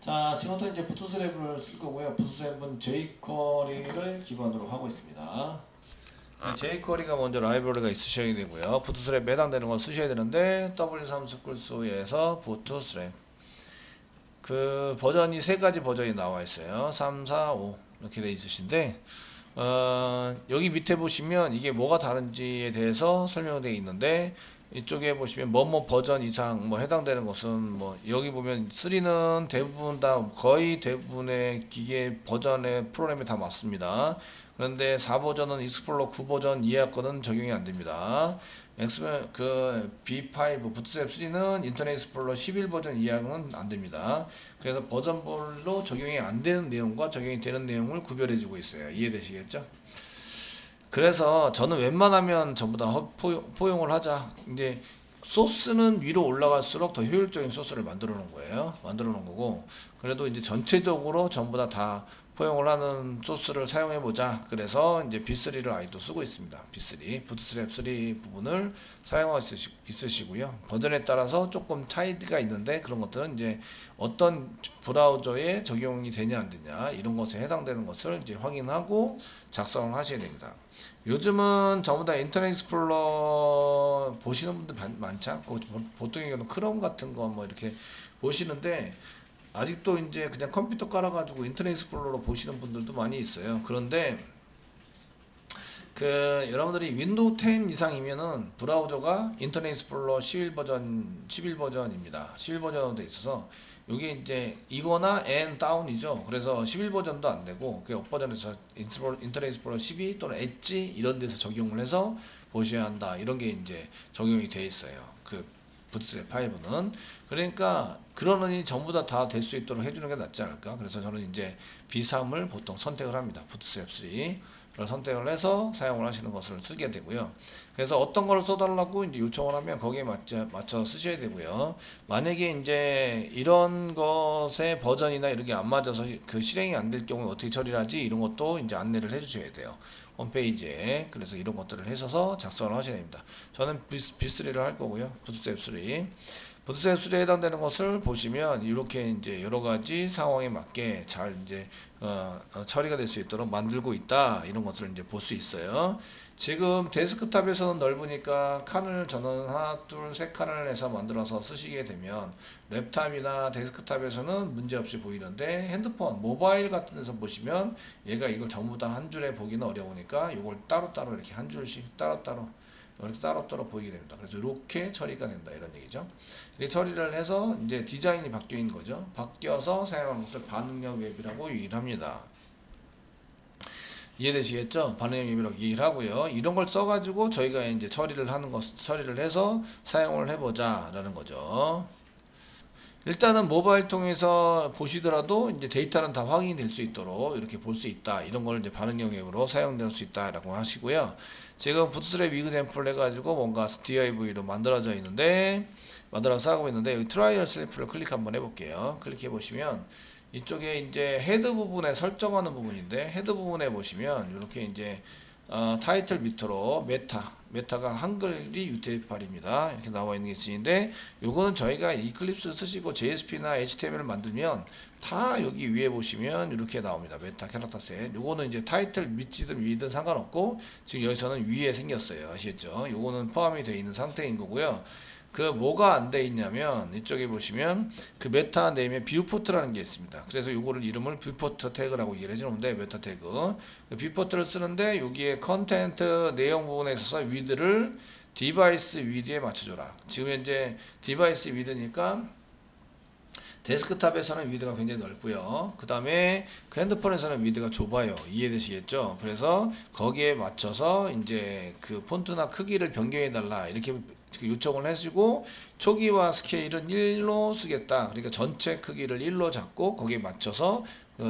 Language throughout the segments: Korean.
자, 지금부터 이제 부트스랩을 쓸 거고요. 부트스랩은 jQuery를 기반으로 하고 있습니다. jQuery가 먼저 라이브러리가 있으셔야 되고요. 부트스랩에 해당되는 걸 쓰셔야 되는데 W3 스쿨소에서 부트스랩 그 버전이 세 가지 버전이 나와 있어요. 3, 4, 5 이렇게 돼 있으신데 여기 밑에 보시면 이게 뭐가 다른지에 대해서 설명되어 있는데 이쪽에 보시면 뭐뭐 버전 이상 뭐 해당되는 것은 뭐 여기 보면 3는 대부분 다 거의 대부분의 기계 버전의 프로그램이 다 맞습니다. 그런데 4버전은 익스플로러 9버전 이하 거는 적용이 안 됩니다. B5 부트스트랩 3는 인터넷 익스플로러 11버전 이하는 안 됩니다. 그래서 버전별로 적용이 안 되는 내용과 적용이 되는 내용을 구별해 주고 있어요. 이해되시겠죠? 그래서 저는 웬만하면 전부 다 포용을 하자. 이제 소스는 위로 올라갈수록 더 효율적인 소스를 만들어 놓은 거예요. 만들어 놓은 거고, 그래도 이제 전체적으로 전부 다 포용을 하는 소스를 사용해 보자. 그래서 이제 B3를 아이도 쓰고 있습니다. B3 부트스트랩 3 부분을 사용할 수 있으시고요. 버전에 따라서 조금 차이가 있는데 그런 것들은 이제 어떤 브라우저에 적용이 되냐 안 되냐 이런 것에 해당되는 것을 이제 확인하고 작성을 하셔야 됩니다. 요즘은 전부 다 인터넷 익스플로러 보시는 분들 많지 않고 보통의 경우는 크롬 같은 거 뭐 이렇게 보시는데 아직도 이제 그냥 컴퓨터 깔아가지고 인터넷 익스플로러 보시는 분들도 많이 있어요. 그런데 여러분들이 윈도우 10 이상이면은 브라우저가 인터넷 익스플로러 11버전입니다. 11버전으로 돼 있어서 이게 이제 이거나 N 다운이죠. 그래서 11버전도 안 되고 그 업버전에서 인터넷 익스플로러 12 또는 엣지 이런 데서 적용을 해서 보셔야 한다. 이런 게 이제 적용이 돼 있어요. 부트스트랩 5는 그러니까 그러느니 전부 다 될 수 있도록 해주는 게 낫지 않을까. 그래서 저는 이제 B3을 보통 선택을 합니다. 부트스트랩 3를 선택을 해서 사용을 하시는 것을 쓰게 되고요. 그래서 어떤 걸 써달라고 이제 요청을 하면 거기에 맞춰 쓰셔야 되고요. 만약에 이제 이런 것의 버전이나 이런 게 안 맞아서 그 실행이 안 될 경우에 어떻게 처리를 하지 이런 것도 이제 안내를 해주셔야 돼요. 홈페이지에. 그래서 이런 것들을 하셔서 작성을 하셔야 됩니다. 저는 B3를 할 거고요. 부트스트랩 3. 부트스트랩 3에 해당되는 것을 보시면 이렇게 이제 여러 가지 상황에 맞게 잘 이제 처리가 될 수 있도록 만들고 있다. 이런 것들을 이제 볼 수 있어요. 지금 데스크탑에서는 넓으니까 칸을 저는 하나, 둘, 세 칸을 해서 만들어서 쓰시게 되면 랩탑이나 데스크탑에서는 문제없이 보이는데 핸드폰, 모바일 같은 데서 보시면 얘가 이걸 전부 다 한 줄에 보기는 어려우니까 이걸 따로따로 이렇게 한 줄씩 따로따로 이렇게 따로따로 보이게 됩니다. 그래서 이렇게 처리가 된다 이런 얘기죠. 이렇게 처리를 해서 이제 디자인이 바뀐 거죠. 바뀌어서 사용하는 것을 반응형 웹이라고 얘기를 합니다. 이해되시겠죠? 반응형 웹이라고 얘기를 하고요. 이런 걸 써가지고 저희가 이제 처리를 해서 사용을 해보자라는 거죠. 일단은 모바일 통해서 보시더라도 이제 데이터는 다 확인이 될 수 있도록 이렇게 볼 수 있다. 이런 걸 이제 반응형 앱으로 사용될 수 있다라고 하시고요. 지금 부트스트랩 이그샘플 해가지고 뭔가 DIV로 만들어져 있는데 만들어서 하고 있는데 여기 트라이얼 셀프를 클릭 한번 해볼게요. 클릭해 보시면 이쪽에 이제 헤드 부분에 설정하는 부분인데 헤드 부분에 보시면 이렇게 이제 타이틀 밑으로 메타가 한글이 UTF-8입니다. 이렇게 나와 있는 게 있으신데 요거는 저희가 이클립스 쓰시고 JSP나 HTML을 만들면 다 여기 위에 보시면 이렇게 나옵니다. 메타 캐릭터 셋. 요거는 이제 타이틀 밑이든 위든 상관없고 지금 여기서는 위에 생겼어요. 아시겠죠? 요거는 포함이 되어 있는 상태인 거고요. 뭐가 안 돼 있냐면 이쪽에 보시면 그 메타 네임에 뷰포트라는 게 있습니다. 그래서 요거를 이름을 뷰포트 태그라고 얘기를 해주는데 메타 태그 뷰포트를 쓰는데 여기에 컨텐트 내용 부분에 있어서 위드를 디바이스 위드에 맞춰줘라. 지금 현재 디바이스 위드니까 데스크탑에서는 위드가 굉장히 넓고요. 그 다음에 그 핸드폰에서는 위드가 좁아요. 이해되시겠죠? 그래서 거기에 맞춰서 이제 그 폰트나 크기를 변경해 달라 이렇게 요청을 해주고 초기화 스케일은 1로 쓰겠다. 그러니까 전체 크기를 1로 잡고 거기에 맞춰서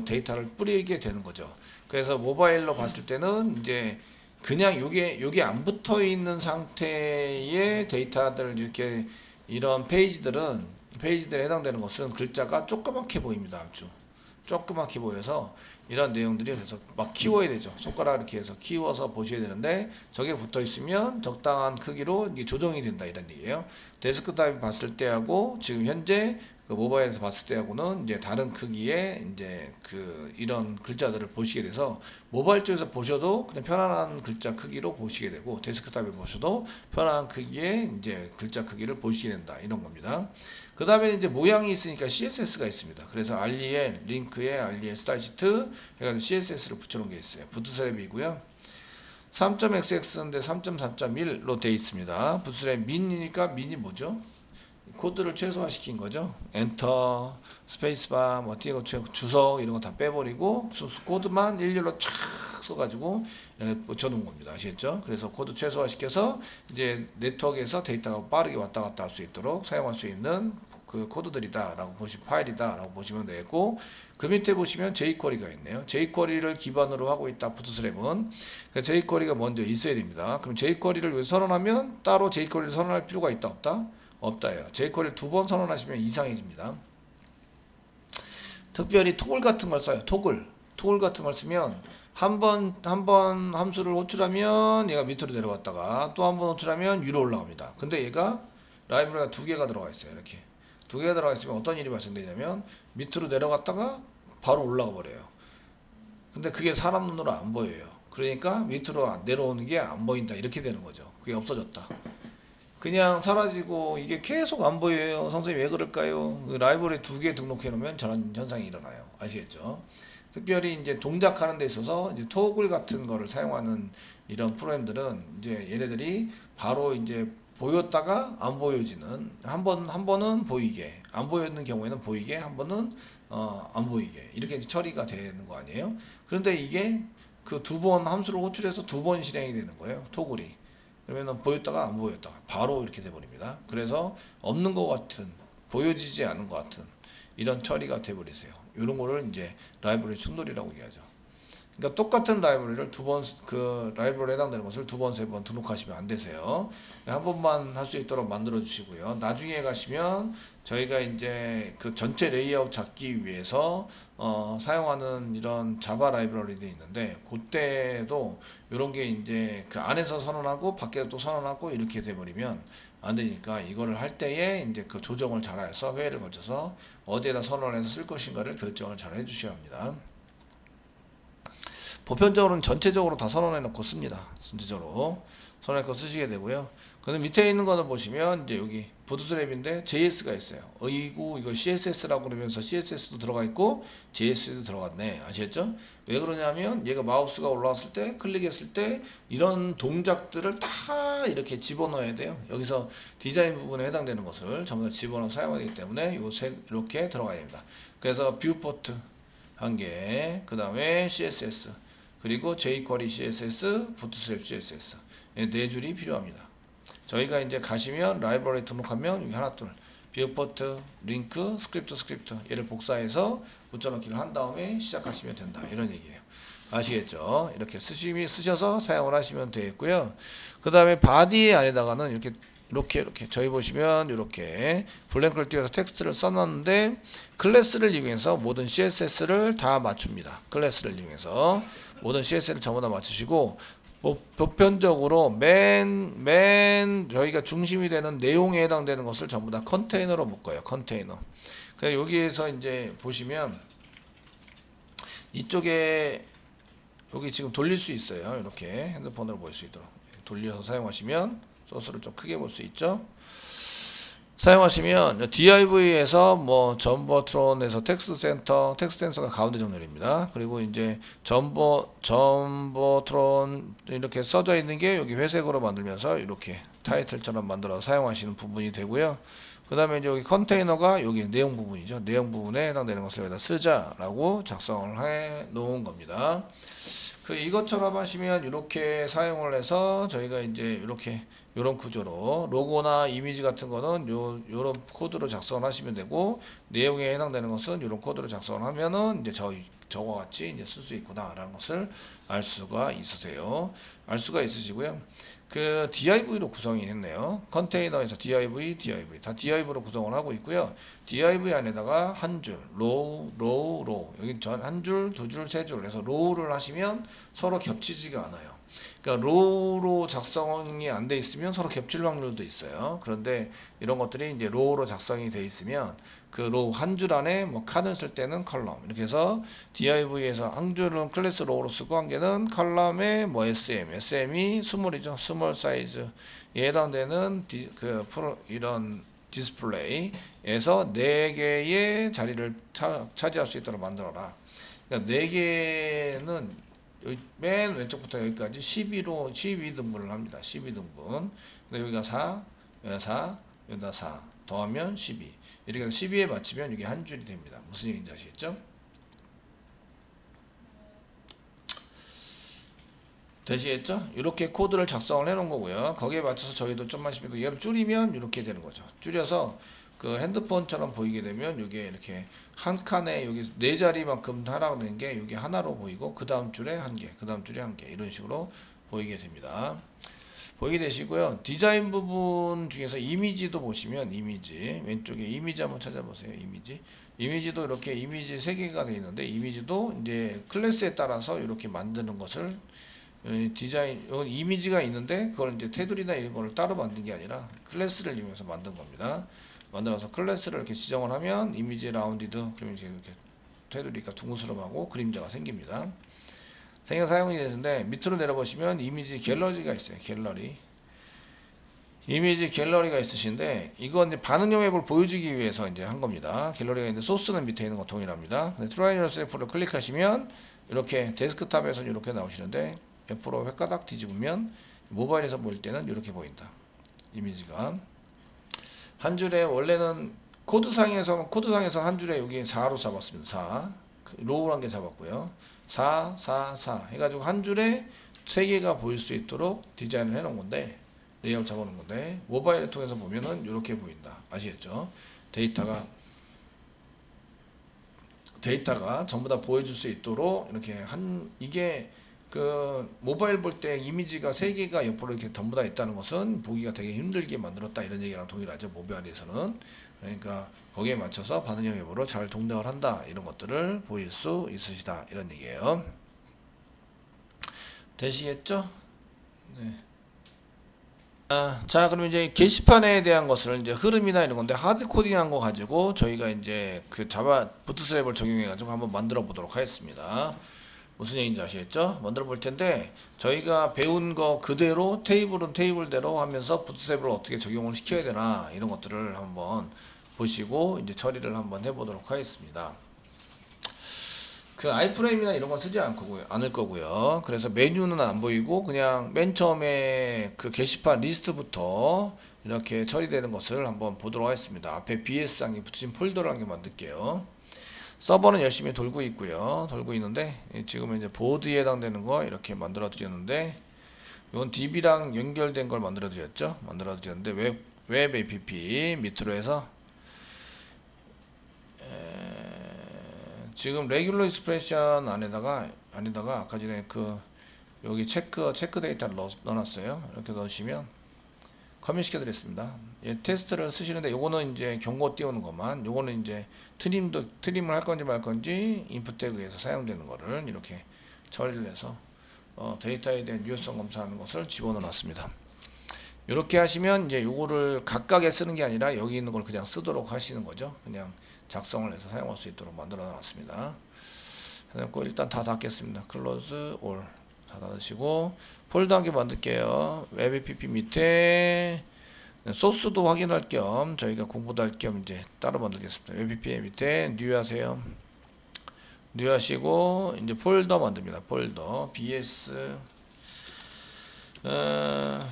데이터를 뿌리게 되는 거죠. 그래서 모바일로 봤을 때는 이제 그냥 요게 안 붙어 있는 상태의 데이터들 이렇게 이런 페이지들에 해당되는 것은 글자가 조그맣게 보입니다. 아주 조그맣게 보여서 이런 내용들이 그래서 막 키워야 되죠. 손가락 이렇게 해서 키워서 보셔야 되는데 저게 붙어 있으면 적당한 크기로 이게 조정이 된다 이런 얘기예요. 데스크탑에 봤을 때하고 지금 현재 그 모바일에서 봤을 때하고는 이제 다른 크기의 이제 그 이런 글자들을 보시게 돼서 모바일 쪽에서 보셔도 그냥 편안한 글자 크기로 보시게 되고 데스크탑에 보셔도 편안한 크기의 이제 글자 크기를 보시게 된다 이런 겁니다. 그 다음에 이제 모양이 있으니까 CSS가 있습니다. 그래서 알리에 링크에 알리에 스타일 시트 해가지고 CSS를 붙여놓은 게 있어요. 부트스트랩이고요. 3.xx인데 3.4.1로 되어 있습니다. 부트스트랩 민이니까 민이 뭐죠? 코드를 최소화시킨 거죠. 엔터, 스페이스바, 뭐 띄고 주석 이런 거 다 빼버리고 코드만 일렬로 쫙 써가지고 이렇게 붙여놓은 겁니다. 아시겠죠? 그래서 코드 최소화시켜서 이제 네트워크에서 데이터가 빠르게 왔다 갔다 할 수 있도록 사용할 수 있는 그 코드들이다라고 파일이다라고 보시면 되고, 그 밑에 보시면 jQuery가 있네요. jQuery를 기반으로 하고 있다 부트스트랩은. 그 jQuery가 먼저 있어야 됩니다. 그럼 jQuery를 왜 선언하면 따로 jQuery를 선언할 필요가 있다 없다? 없다예요. jQuery를 2번 선언하시면 이상해집니다. 특별히 토글 같은 걸 써요. 토글 같은 걸 쓰면 한 번 함수를 호출하면 얘가 밑으로 내려갔다가 또 한 번 호출하면 위로 올라갑니다. 근데 얘가 라이브러리가 두 개가 들어가 있어요. 이렇게 두 개가 들어가 있으면 어떤 일이 발생되냐면 밑으로 내려갔다가 바로 올라가 버려요. 근데 그게 사람 눈으로 안 보여요. 그러니까 밑으로 내려오는 게 안 보인다 이렇게 되는 거죠. 그게 없어졌다. 그냥 사라지고 이게 계속 안 보여요. 선생님 왜 그럴까요? 그 라이브러리 두 개 등록해 놓으면 저런 현상이 일어나요. 아시겠죠? 특별히 이제 동작하는 데 있어서 이제 토글 같은 거를 사용하는 이런 프로그램들은 이제 얘네들이 바로 이제 보였다가 안 보여지는, 한 번은 보이게, 안 보였는 경우에는 보이게, 한 번은 안 보이게 이렇게 이제 처리가 되는 거 아니에요? 그런데 이게 그 두 번 함수를 호출해서 두 번 실행이 되는 거예요. 토글이. 그러면은 보였다가 안 보였다가 바로 이렇게 돼 버립니다. 그래서 없는 것 같은, 보여지지 않은 것 같은 이런 처리가 돼 버리세요. 이런 거를 이제 라이브러리 충돌이라고 얘기하죠. 그러니까 똑같은 라이브러리를 그 라이브러리에 해당되는 것을 두 번, 세 번 등록하시면 안 되세요. 한 번만 할 수 있도록 만들어 주시고요. 나중에 가시면 저희가 이제 그 전체 레이아웃 잡기 위해서 사용하는 이런 자바 라이브러리들이 있는데, 그때도 이런 게 이제 그 안에서 선언하고 밖에서 또 선언하고 이렇게 돼버리면 안 되니까, 이거를 할 때에 이제 그 조정을 잘 해서 회의를 거쳐서 어디에다 선언해서 쓸 것인가를 결정을 잘 해주셔야 합니다. 보편적으로는 전체적으로 다 선언해 놓고 씁니다. 전체적으로 선언해 놓고 쓰시게 되고요. 근데 밑에 있는 거는 보시면 이제 여기 부트스트랩인데 JS가 있어요. 어이구 이거 CSS라고 그러면서 CSS도 들어가 있고 JS도 들어갔네. 아시겠죠? 왜 그러냐면 얘가 마우스가 올라왔을 때, 클릭했을 때 이런 동작들을 다 이렇게 집어넣어야 돼요. 여기서 디자인 부분에 해당되는 것을 전부 다 집어넣어 사용하기 때문에 요새 이렇게 들어가야 됩니다. 그래서 뷰포트 한 개, 그 다음에 CSS, 그리고 jQuery CSS, 부트스트랩 CSS 네 줄이 필요합니다. 저희가 이제 가시면 라이브러리 등록하면 여기 하나 둘 뷰포트, 링크, 스크립트 얘를 복사해서 붙여넣기를 한 다음에 시작하시면 된다 이런 얘기예요. 아시겠죠? 이렇게 쓰셔서 사용을 하시면 되겠고요. 그 다음에 바디 안에다가는 이렇게 저희 보시면 이렇게 블랭크를 띄워서 텍스트를 써놨는데, 클래스를 이용해서 모든 CSS를 다 맞춥니다. 클래스를 이용해서 모든 CSS를 전부 다 맞추시고, 보편적으로 맨 저희가 중심이 되는 내용에 해당되는 것을 전부 다 컨테이너로 묶어요. 컨테이너. 그래서 여기에서 이제 보시면 이쪽에 여기 지금 돌릴 수 있어요. 이렇게 핸드폰으로 볼 수 있도록 돌려서 사용하시면 소스를 좀 크게 볼 수 있죠. 사용하시면 DIV에서 뭐 점버트론에서 텍스트 센서가 가운데 정렬입니다. 그리고 이제 점버트론 이렇게 써져 있는 게 여기 회색으로 만들면서 이렇게 타이틀처럼 만들어 사용하시는 부분이 되고요. 그 다음에 이제 여기 컨테이너가 여기 내용 부분이죠. 내용 부분에 해당되는 것을 여기다 쓰자라고 작성을 해 놓은 겁니다. 이것처럼 하시면 이렇게 사용을 해서 저희가 이제 이렇게 요런 구조로 로고나 이미지 같은 거는 요런 코드로 작성을 하시면 되고, 내용에 해당되는 것은 요런 코드로 작성을 하면은 이제 저와 같이 이제 쓸 수 있구나라는 것을 알 수가 있으시고요. 그 div로 구성이 했네요. 컨테이너에서 div 다 div로 구성을 하고 있고요. div 안에다가 한 줄, row 여기 한 줄, 두 줄, 세 줄 해서 row를 하시면 서로 겹치지가 않아요. 그러니까 로우로 작성이 안 돼 있으면 서로 겹칠 확률도 있어요. 그런데 이런 것들이 이제 로우로 작성이 돼 있으면 그 로우 한 줄 안에 뭐 칸을 쓸 때는 컬럼 이렇게 해서 div에서 한 줄은 클래스 로우로 쓰고 한 개는 컬럼에 뭐 SM이 스몰이죠. 스몰 사이즈에 해당되는 이런 디스플레이에서 4개의 자리를 차지할 수 있도록 만들어라. 그러니까 4개는 맨 왼쪽부터 여기까지 12등분을 합니다. 12등분. 근데 여기가 4, 여기가 4, 여기가 4 더하면 12. 이렇게 해서 12에 맞추면 이게 한 줄이 됩니다. 무슨 얘기인지 아시겠죠? 되시겠죠? 이렇게 코드를 작성을 해 놓은 거고요. 거기에 맞춰서 저희도 좀만 쉬면 얘를 줄이면 이렇게 되는 거죠. 줄여서 그 핸드폰처럼 보이게 되면 이게 이렇게 한 칸에 여기 4자리만큼 하라고 된 게 여기 하나로 보이고 그 다음 줄에 한 개, 그 다음 줄에 한 개 이런 식으로 보이게 됩니다. 보이게 되시고요. 디자인 부분 중에서 이미지도 보시면 이미지 왼쪽에 이미지 한번 찾아보세요. 이미지도 이렇게 이미지 3개가 되어 있는데 이미지도 이제 클래스에 따라서 이렇게 만드는 것을 디자인 이미지가 있는데 그걸 이제 테두리나 이런 거를 따로 만든 게 아니라 클래스를 이용해서 만든 겁니다. 만들어서 클래스를 이렇게 지정을 하면 이미지 라운디드 그러면 이제 이렇게 테두리가 둥그스름하고 그림자가 생깁니다. 사용이 되는데 밑으로 내려보시면 이미지 갤러리가 있어요. 이미지 갤러리가 있으신데 이건 이제 반응형 앱을 보여주기 위해서 이제 한 겁니다. 갤러리가 있는데 소스는 밑에 있는 거 동일합니다. 근데 트라이 요셀프를 클릭하시면 이렇게 데스크탑에서는 이렇게 나오시는데 옆으로 획가닥 뒤집으면 모바일에서 보일 때는 이렇게 보인다. 이미지가 한 줄에 원래는 코드상에서 한 줄에 여기 4로 잡았습니다. 4 로우란 게 잡았고요. 4 해가지고 한 줄에 3개가 보일 수 있도록 디자인을 해놓은 건데 레이아웃 잡아놓은 건데 모바일을 통해서 보면은 이렇게 보인다. 아시겠죠? 데이터가 전부 다 보여줄 수 있도록 이렇게 이게 그 모바일 볼 때 이미지가 3개가 옆으로 이렇게 전부 다 있다는 것은 보기가 되게 힘들게 만들었다 이런 얘기랑 동일하죠. 모바일에서는. 그러니까 거기에 맞춰서 반응형 앱으로 잘 동작을 한다 이런 것들을 보일 수 있으시다 이런 얘기예요. 되시겠죠? 네. 자, 그럼 이제 게시판에 대한 것을 이제 흐름이나 이런 건데 하드 코딩한 거 가지고 저희가 이제 그 자바 부트스트랩을 적용해 가지고 한번 만들어 보도록 하겠습니다. 무슨 얘기인지 아시겠죠? 만들어 볼 텐데 저희가 배운 거 그대로 테이블은 테이블대로 하면서 부트스트랩을 어떻게 적용을 시켜야 되나 이런 것들을 한번 보시고 이제 처리를 한번 해보도록 하겠습니다. 그 아이프레임이나 이런 건 쓰지 않을 거고요. 그래서 메뉴는 안 보이고 그냥 맨 처음에 그 게시판 리스트부터 이렇게 처리되는 것을 한번 보도록 하겠습니다. 앞에 BS상에 붙인 폴더를 한 개 만들게요. 서버는 열심히 돌고 있고요. 돌고 있는데 지금은 이제 보드에 해당되는 거 이렇게 만들어 드렸는데 이건 DB랑 연결된 걸 만들어 드렸죠. 만들어 드렸는데 웹 app 밑으로 해서 지금 레귤러 익스프레션 안에다가 아까 전에 그 여기 체크 데이터를 넣어놨어요. 이렇게 넣으시면 커밋 시켜드렸습니다. 예, 테스트를 쓰시는데 요거는 이제 경고 띄우는 것만, 요거는 이제 트림을 할 건지 말 건지 인풋 태그에서 사용되는 거를 이렇게 처리를 해서 데이터에 대한 유효성 검사하는 것을 집어넣어 놨습니다. 이렇게 하시면 이제 요거를 각각에 쓰는 게 아니라 여기 있는 걸 그냥 쓰도록 하시는 거죠. 그냥 작성을 해서 사용할 수 있도록 만들어 놨습니다. 그래서 일단 다 닫겠습니다. 클로즈 올 다 닫으시고 폴더 한 개 만들게요. 웹 app 밑에 소스도 확인할 겸 저희가 공부도 할 겸 이제 따로 만들겠습니다. 웹 app 밑에 뉴 하세요. 뉴 하시고 이제 폴더 만듭니다. 폴더 bs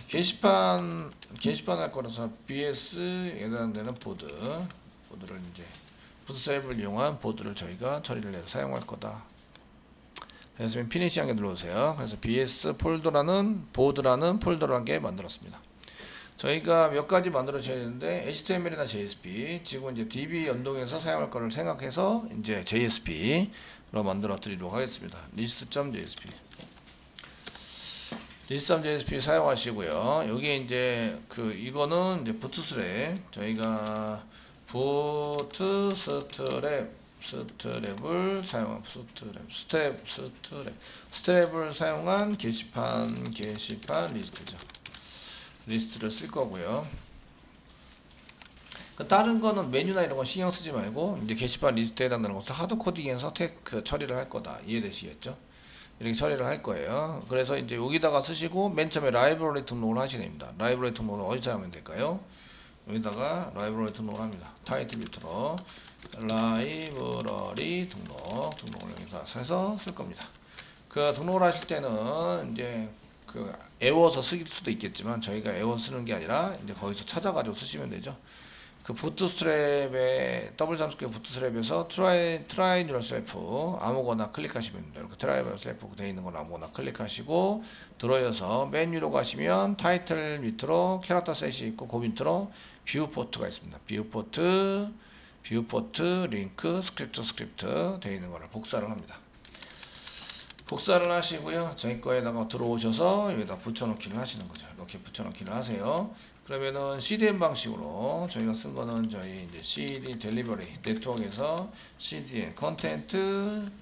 게시판 할 거라서 bs에 해당되는 보드를 이제 부트스트랩을 이용한 보드를 저희가 처리를 해서 사용할 거다. 그래서 피니시 한 개 눌러주세요. 그래서 bs 보드라는 폴더를 한 개 만들었습니다. 저희가 몇 가지 만들어 주셔야 되는데 HTML이나 JSP 지금 이제 DB 연동해서 사용할 거를 생각해서 이제 JSP로 만들어 드리도록 하겠습니다. list.jsp 사용하시고요. 여기 이제 이거는 이제 부트스트랩 저희가 부트스트랩 스트랩을 사용한 스트랩을 사용한 게시판 리스트죠. 리스트를 쓸 거고요. 다른 거는 메뉴나 이런 거 신경 쓰지 말고 이제 게시판 리스트에 해당되는 것을 하드 코딩해서 처리를 할 거다. 이해되시겠죠? 이렇게 처리를 할 거예요. 그래서 이제 여기다가 쓰시고 맨 처음에 라이브러리 등록을 하시면 됩니다. 라이브러리 등록을 어디서 하면 될까요? 여기다가 라이브러리 등록을 합니다. 타이틀 밑으로 라이브러리 등록을 여기서 해서 쓸 겁니다. 그 등록을 하실 때는 이제 그 애워서 쓸 수도 있겠지만 저희가 애워 쓰는 게 아니라 이제 거기서 찾아가지고 쓰시면 되죠. 그 부트스트랩에 더블 잠스퀘어 부트스트랩에서 try yourself 아무거나 클릭하시면 됩니다. 이렇게 try yourself 되어 있는 건 아무거나 클릭하시고 들어여서 메뉴로 가시면 타이틀 밑으로 캐릭터 셋이 있고 그 밑으로 뷰포트가 있습니다. 뷰포트 링크 스크립트 되어 있는 거를 복사를 합니다. 복사를 하시고요. 저희 거에다가 들어오셔서 여기다 붙여넣기를 하시는 거죠. 이렇게 붙여넣기를 하세요. 그러면은 CDN 방식으로 저희가 쓴 거는 저희 이제 CD 델리버리 네트워크에서 CDN 컨텐트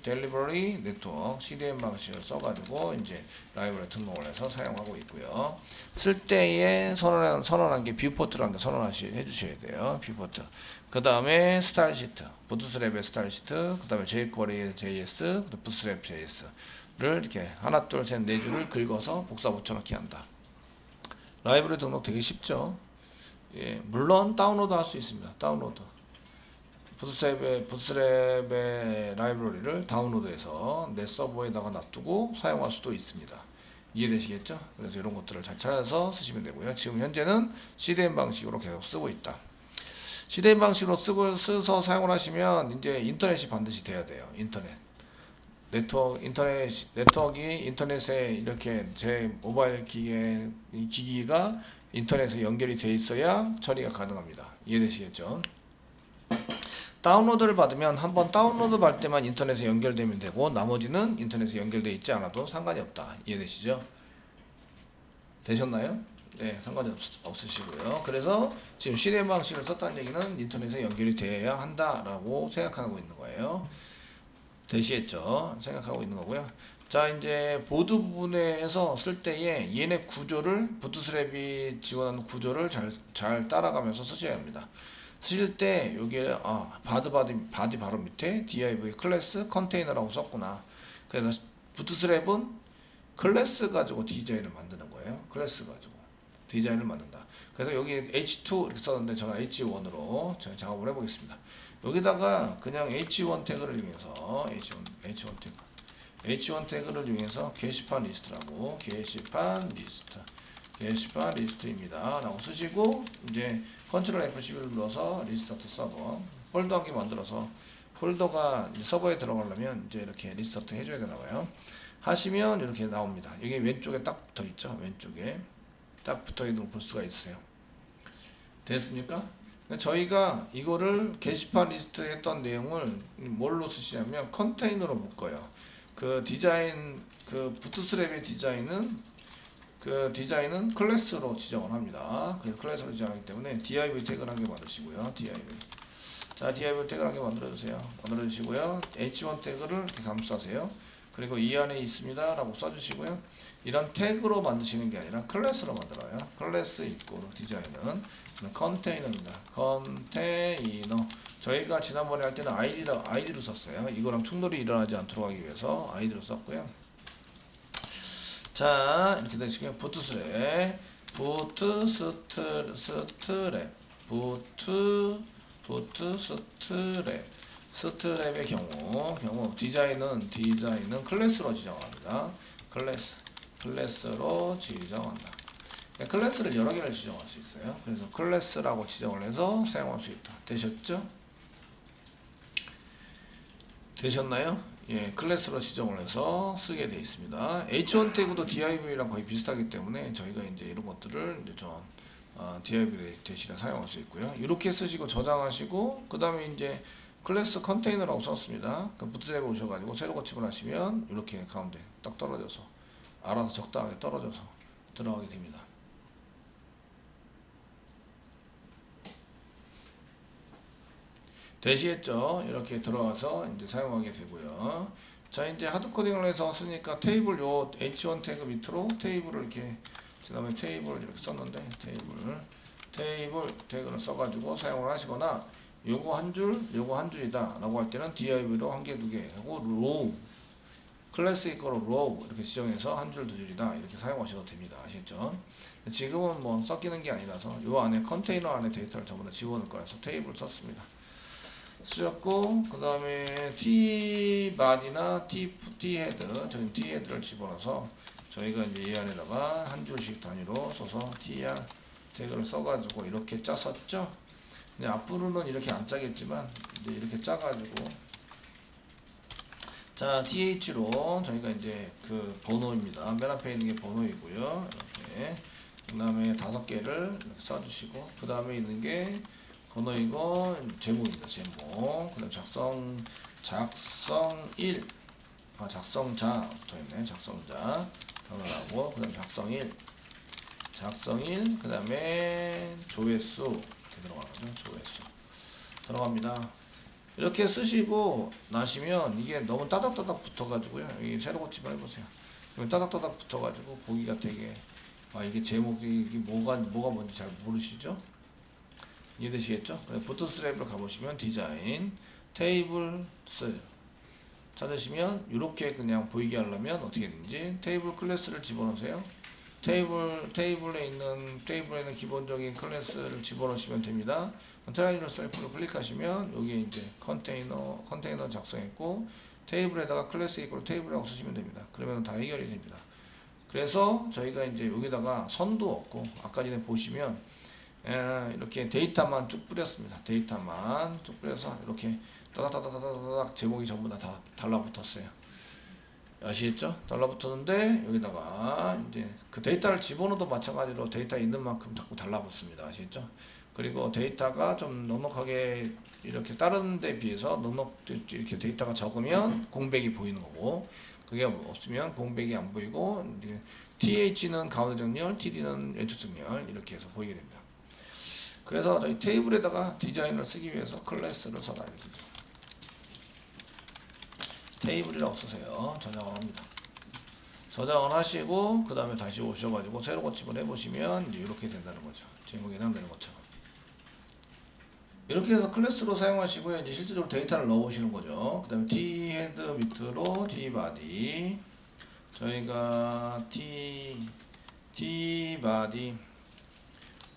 델리버리 네트워크 CDN 방식을 써가지고 이제 라이브러리 등록을 해서 사용하고 있고요. 쓸 때에 선언한 게 뷰포트라는 거 해주셔야 돼요. 뷰포트. 그 다음에 스타일 시트, 부트스트랩의 스타일 시트, 그 다음에 jQuery JS, 부트스트랩 JS를 이렇게 하나, 둘, 셋, 네 줄을 긁어서 복사 붙여넣기 한다. 라이브러리 등록 되게 쉽죠. 예, 물론 다운로드 할 수 있습니다. 다운로드. 부트스트랩의 라이브러리를 다운로드해서 내 서버에다가 놔두고 사용할 수도 있습니다. 이해되시겠죠? 그래서 이런 것들을 잘 찾아서 쓰시면 되고요. 지금 현재는 CDN 방식으로 계속 쓰고 있다. CDN 방식으로 써서 사용을 하시면 이제 인터넷이 반드시 돼야 돼요. 네트워크가 인터넷에 이렇게 제 모바일 기기가 인터넷에 연결이 돼 있어야 처리가 가능합니다. 이해되시겠죠? 다운로드를 받으면 한번 다운로드 받을 때만 인터넷에 연결되면 되고 나머지는 인터넷에 연결되어 있지 않아도 상관이 없다. 이해되시죠? 되셨나요? 네, 상관이 없으시고요. 그래서 지금 CDN 방식을 썼다는 얘기는 인터넷에 연결이 되어야 한다라고 생각하고 있는 거예요. 되시겠죠? 생각하고 있는 거고요. 자, 이제 보드 부분에서 쓸 때에 얘네 구조를 부트스트랩이 지원하는 구조를 잘 따라가면서 쓰셔야 합니다. 쓰실 때 여기에 바디 바로 밑에 div 클래스 컨테이너라고 썼구나. 그래서 부트스트랩은 클래스 가지고 디자인을 만드는 거예요. 클래스 가지고 디자인을 만든다. 그래서 여기 h2 이렇게 썼는데 저는 h1으로 제가 작업을 해보겠습니다. 여기다가 그냥 h1 태그를 이용해서 h1 태그를 이용해서 게시판 리스트라고 게시판 리스트입니다 라고 쓰시고 이제 컨트롤 F11을 눌러서 리스타트 서버 폴더 한 개 만들어서 폴더가 서버에 들어가려면 이제 이렇게 리스타트 해줘야 되나봐요. 하시면 이렇게 나옵니다. 여기 왼쪽에 딱 붙어 있죠. 왼쪽에 딱 붙어 있는 걸 볼 수가 있어요. 됐습니까? 저희가 이거를 게시판 리스트 했던 내용을 뭘로 쓰시냐면 컨테이너로 묶어요. 그 디자인, 그 부트스트랩의 디자인은 클래스로 지정을 합니다. 그래서 클래스로 지정하기 때문에 div 태그를 한 개 만드시고요. 자, div 태그를 한 개 만들어주시고요. h1 태그를 이렇게 감싸세요. 그리고 이 안에 있습니다 라고 써주시고요. 이런 태그로 만드시는 게 아니라 클래스로 만들어요. 클래스 입고 디자인은 컨테이너입니다. 컨테이너. 저희가 지난번에 할 때는 아이디로 썼어요. 이거랑 충돌이 일어나지 않도록 하기 위해서 아이디로 썼고요. 자, 이렇게 되시고요. 스트랩의 경우 디자인은 클래스로 지정합니다. 클래스로 지정한다. 클래스를 여러 개를 지정할 수 있어요. 그래서 클래스라고 지정을 해서 사용할 수 있다. 되셨죠? 되셨나요? 예, 클래스로 지정을 해서 쓰게 되어 있습니다. H1 태그도 div랑 거의 비슷하기 때문에 저희가 이제 이런 것들을 이제 좀 div 대신에 사용할 수 있고요. 이렇게 쓰시고 저장하시고 그 다음에 이제 클래스 컨테이너라고 썼습니다. 그 부트스트랩에 오셔가지고 새로 고침을 하시면 이렇게 가운데 딱 떨어져서 알아서 적당하게 떨어져서 들어가게 됩니다. 되시겠죠? 이렇게 들어가서 이제 사용하게 되고요. 자, 이제 하드코딩을 해서 쓰니까 테이블 요 H1 태그 밑으로 테이블을 이렇게, 그 다음에 테이블 이렇게 썼는데, 테이블 태그를 써가지고 사용을 하시거나, 요거 한 줄, 요거 한 줄이다 라고 할 때는 div로 한 개, 두 개 하고, row, 클래스 이거로 row 이렇게 지정해서 한 줄, 두 줄이다 이렇게 사용하셔도 됩니다. 아시겠죠? 지금은 뭐 섞이는 게 아니라서 요 안에 컨테이너 안에 데이터를 전부 다 집어넣을 거라서 테이블 썼습니다. 쓰였고, 그 다음에 tbody나 thead, 저희 thead를 집어넣어서 저희가 이제 이 안에다가 한 줄씩 단위로 써서 tr 태그를 써가지고 이렇게 짰었죠. 근데 앞으로는 이렇게 안 짜겠지만 이제 이렇게 짜가지고, 자, th로 저희가 이제 그 번호입니다. 맨 앞에 있는 게 번호이고요. 이렇게. 그 다음에 5개를 이렇게 써주시고, 그 다음에 있는 게 번호이고 제목입니다. 제목. 그 다음 작성 1, 작성자 붙어있네. 작성자 변화하고, 그 다음 작성 1, 그 다음에 조회수 이렇게 들어가죠. 조회수 들어갑니다. 이렇게 쓰시고 나시면 이게 너무 따닥따닥 붙어가지고요. 여기 새로 고침을 해보세요. 따닥따닥 붙어가지고 보기가 되게, 이게 제목이 뭐가 뭔지 잘 모르시죠? 이해되시겠죠? 부트스트랩을 가보시면 디자인, 테이블스 찾으시면 이렇게 그냥 보이게 하려면 어떻게 되는지 테이블 클래스를 집어넣으세요. 테이블에 있는 기본적인 클래스를 집어넣으시면 됩니다. 컨테이너 셀프를 클릭하시면 여기에 이제 컨테이너 작성했고, 테이블에다가 클래스 이퀄 테이블이라고 쓰시면 됩니다. 그러면 다 해결이 됩니다. 그래서 저희가 이제 여기다가 선도 없고, 아까 전에 보시면 이렇게 데이터만 쭉 뿌렸습니다. 데이터만 쭉 뿌려서 이렇게 따닥따닥따닥 제목이 전부 다 달라붙었어요. 아시겠죠? 달라붙었는데 여기다가 이제 그 데이터를 집어넣어도 마찬가지로 데이터 있는 만큼 자꾸 달라붙습니다. 아시겠죠? 그리고 데이터가 좀 넉넉하게 이렇게 다른 데 비해서 이렇게 데이터가 적으면 공백이 보이는 거고, 그게 없으면 공백이 안 보이고, TH는 가운데 정렬, TD는 왼쪽 정렬 이렇게 해서 보이게 됩니다. 그래서 저희 테이블에다가 디자인을 쓰기 위해서 클래스를 써라 이렇게 테이블이라고 쓰세요. 저장을 합니다. 저장을 하시고 그 다음에 다시 오셔가지고 새로 고침을 해보시면 이제 이렇게 된다는 거죠. 제목에 해당되는 것처럼 이렇게 해서 클래스로 사용하시고요. 이제 실제적으로 데이터를 넣어보시는 거죠. 그 다음에 thead 밑으로 tbody, 저희가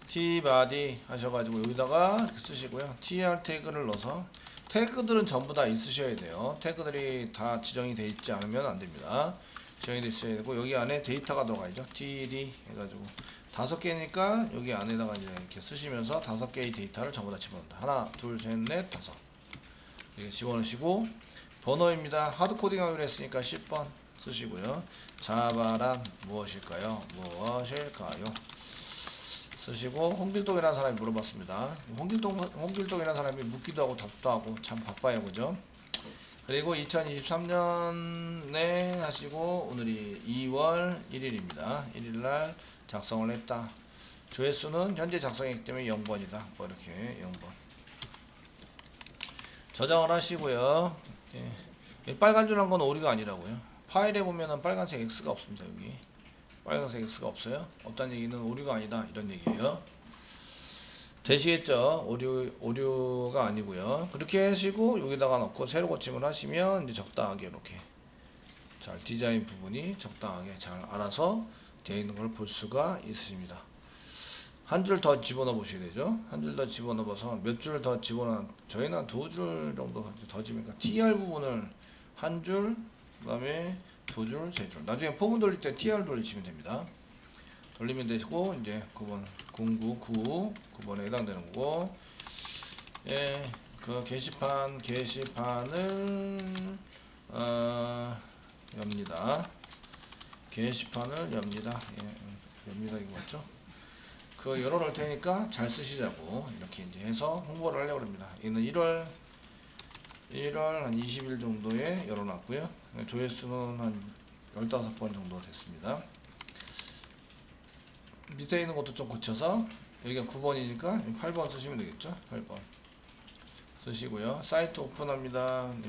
tbody 하셔가지고 여기다가 이렇게 쓰시고요. tr 태그를 넣어서, 태그들은 전부 다 있으셔야 돼요. 태그들이 다 지정이 되어 있지 않으면 안 됩니다. 지정이 되어 있어야 되고, 여기 안에 데이터가 들어가야죠. td 해가지고 5개니까 여기 안에다가 이제 이렇게 쓰시면서 5개의 데이터를 전부 다 집어넣는다. 하나, 둘, 셋, 넷, 5 이렇게 집어넣으시고, 번호입니다. 하드코딩 하기로 했으니까 10번 쓰시고요. 자바란 무엇일까요? 쓰시고, 홍길동이라는 사람이 물어봤습니다. 홍길동이라는 사람이 묻기도 하고 답도 하고 참 바빠요, 그죠? 그리고 2023년에 하시고 오늘이 2월 1일입니다. 1일날 작성을 했다. 조회수는 현재 작성했기 때문에 0번이다. 뭐 이렇게 0번 저장을 하시고요. 예. 빨간 줄한 건 오류가 아니라고요. 파일에 보면은 빨간색 X가 없습니다. 여기 빨간색 X가 없어요. 없다는 얘기는 오류가 아니다 이런 얘기예요. 되시겠죠? 오류가 아니고요. 그렇게 하시고 여기다가 넣고 새로 고침을 하시면 이제 적당하게 이렇게 잘 디자인 부분이 적당하게 잘 알아서 되어 있는 걸 볼 수가 있으십니다. 한 줄 더 집어넣어 보셔야 되죠. 한 줄 더 집어넣어서 몇 줄 더 집어넣어, 저희는 2줄 정도 더 집으니까 TR 부분을 한 줄, 그 다음에 2줄, 3줄. 나중에 포문 돌릴 때 TR 돌리시면 됩니다. 돌리면 되시고, 이제 9번 9번에 해당되는 거고, 예, 그 게시판을 엽니다. 게시판을 엽니다. 예, 엽니다. 이거 맞죠? 그 열어놓을 테니까 잘 쓰시자고 이렇게 이제 해서 홍보를 하려고 합니다. 이는 1월 한 20일 정도에 열어놨고요. 조회수는 한 15번 정도 됐습니다. 밑에 있는 것도 좀 고쳐서, 여기가 9번이니까 8번 쓰시면 되겠죠. 8번 쓰시고요. 사이트 오픈합니다. 네.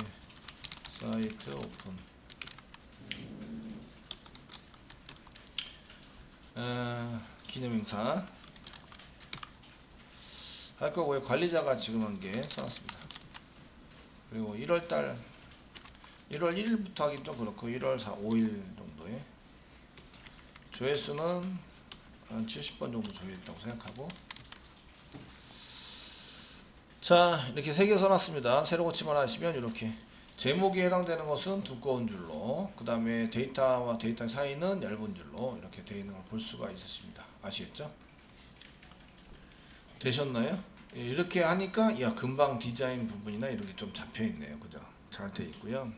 사이트 오픈. 기념행사 할 거고요. 관리자가 지금 한 게 써놨습니다. 그리고 1월 1일부터 하긴 좀 그렇고 1월 5일 정도에 조회수는 한 70번 정도 조회했다고 생각하고, 자 이렇게 3개 써놨습니다. 새로 고침만 하시면 이렇게 제목이 해당되는 것은 두꺼운 줄로, 그 다음에 데이터와 데이터 사이는 얇은 줄로 이렇게 되어 있는 걸 볼 수가 있으십니다. 아시겠죠? 되셨나요? 예, 이렇게 하니까 야 금방 디자인 부분이나 이렇게 좀 잡혀 있네요. 그죠? 잘 되어 있고요.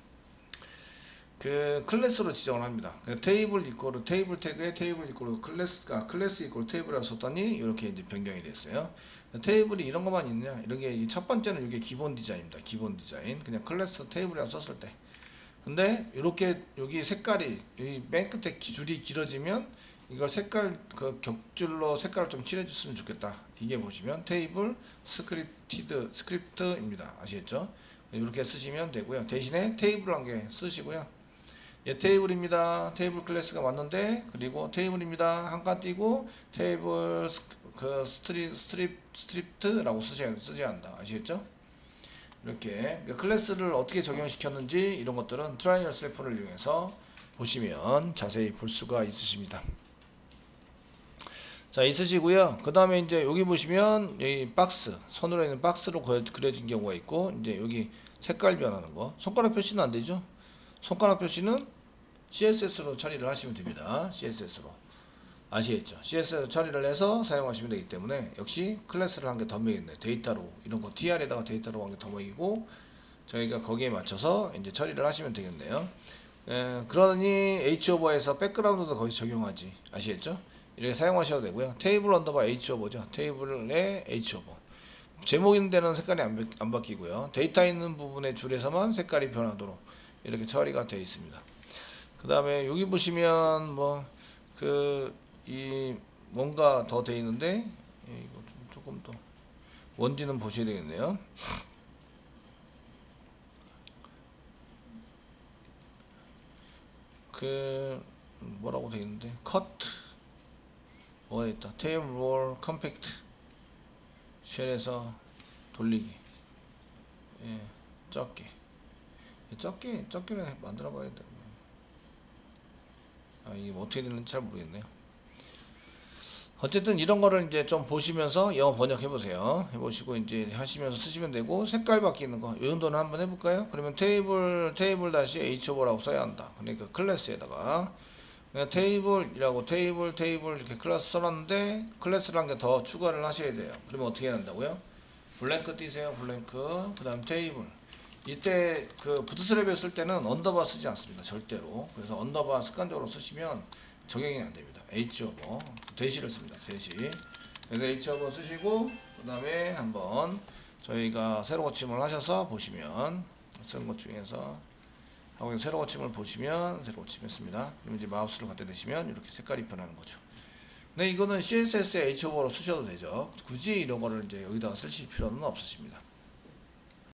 그 클래스로 지정을 합니다. 테이블 이꼬르 테이블 태그에 테이블 이꼬르 클래스 이꼬르 테이블이라고 썼더니 이렇게 이제 변경이 됐어요. 테이블이 이런 것만 있냐? 이런 게 첫 번째는 이게 기본 디자인입니다. 기본 디자인. 그냥 클래스 테이블이라고 썼을 때. 근데 이렇게 여기 색깔이 이 맨 끝에 줄이 길어지면 이걸 색깔 그 격줄로 색깔을 좀 칠해줬으면 좋겠다. 이게 보시면 테이블 스크립트입니다. 아시겠죠? 이렇게 쓰시면 되고요. 대신에 테이블 한 개 쓰시고요. 예, 테이블입니다. 테이블 클래스가 왔는데, 그리고 테이블입니다. 한 칸 띄고 테이블 스트립트라고 쓰셔야 한다. 아시겠죠? 이렇게 클래스를 어떻게 적용시켰는지 이런 것들은 트라이 열셀프를 이용해서 보시면 자세히 볼 수가 있으십니다. 자, 있으시고요. 그 다음에 이제 여기 보시면 이 박스, 선으로 있는 박스로 그려진 경우가 있고, 이제 여기 색깔 변하는 거. 손가락 표시는 안 되죠? 손가락 표시는 CSS로 처리를 하시면 됩니다. CSS로. 아시겠죠? CSS로 처리를 해서 사용하시면 되기 때문에 역시 클래스를 한 개 더 매겼네. 데이터로 이런 거 TR에다가 데이터로 한 개 더 매기고 저희가 거기에 맞춰서 이제 처리를 하시면 되겠네요. 그러니 H오버에서 백그라운드도 거의 적용하지. 아시겠죠? 이렇게 사용하셔도 되고요. 테이블 언더바 H오버죠. 테이블에 H오버. 제목 있는 데는 색깔이 안 바뀌고요. 데이터 있는 부분의 줄에서만 색깔이 변하도록 이렇게 처리가 되어 있습니다. 그 다음에 여기 보시면 뭐 이 뭔가 더 되어 있는데, 이거 좀 조금 더 원지는 보셔야 되겠네요. 뭐라고 되어 있는데, 컷 뭐가 있다. 테이블 롤 컴팩트 쉘에서 돌리기. 예, 적게 만들어 봐야 돼. 이게 어떻게 되는지 잘 모르겠네요. 어쨌든 이런 거를 이제 좀 보시면서 영어 번역해 보세요. 해보시고 이제 하시면서 쓰시면 되고, 색깔 바뀌는 거, 이 정도는 한번 해볼까요? 그러면 테이블 다시 H오버라고 써야 한다. 그러니까 클래스에다가 그냥 테이블이라고 테이블 이렇게 클래스 써놨는데 클래스를 한 개 더 추가를 하셔야 돼요. 그러면 어떻게 해야 한다고요? 블랭크 띄세요. 블랭크. 그 다음 테이블. 이때 그 부트스트랩을 쓸 때는 언더바 쓰지 않습니다. 절대로. 그래서 언더바 습관적으로 쓰시면 적용이 안 됩니다. H오버 대시를 씁니다. 대시. 그래서 H오버 쓰시고, 그 다음에 한번 저희가 새로 고침을 하셔서 보시면, 쓴 것 중에서 하고 새로 고침을 보시면 새로 고침했습니다. 그럼 이제 마우스를 갖다 대시면 이렇게 색깔이 변하는 거죠. 근데 이거는 CSS에 H오버로 쓰셔도 되죠. 굳이 이런 거를 이제 여기다가 쓰실 필요는 없으십니다.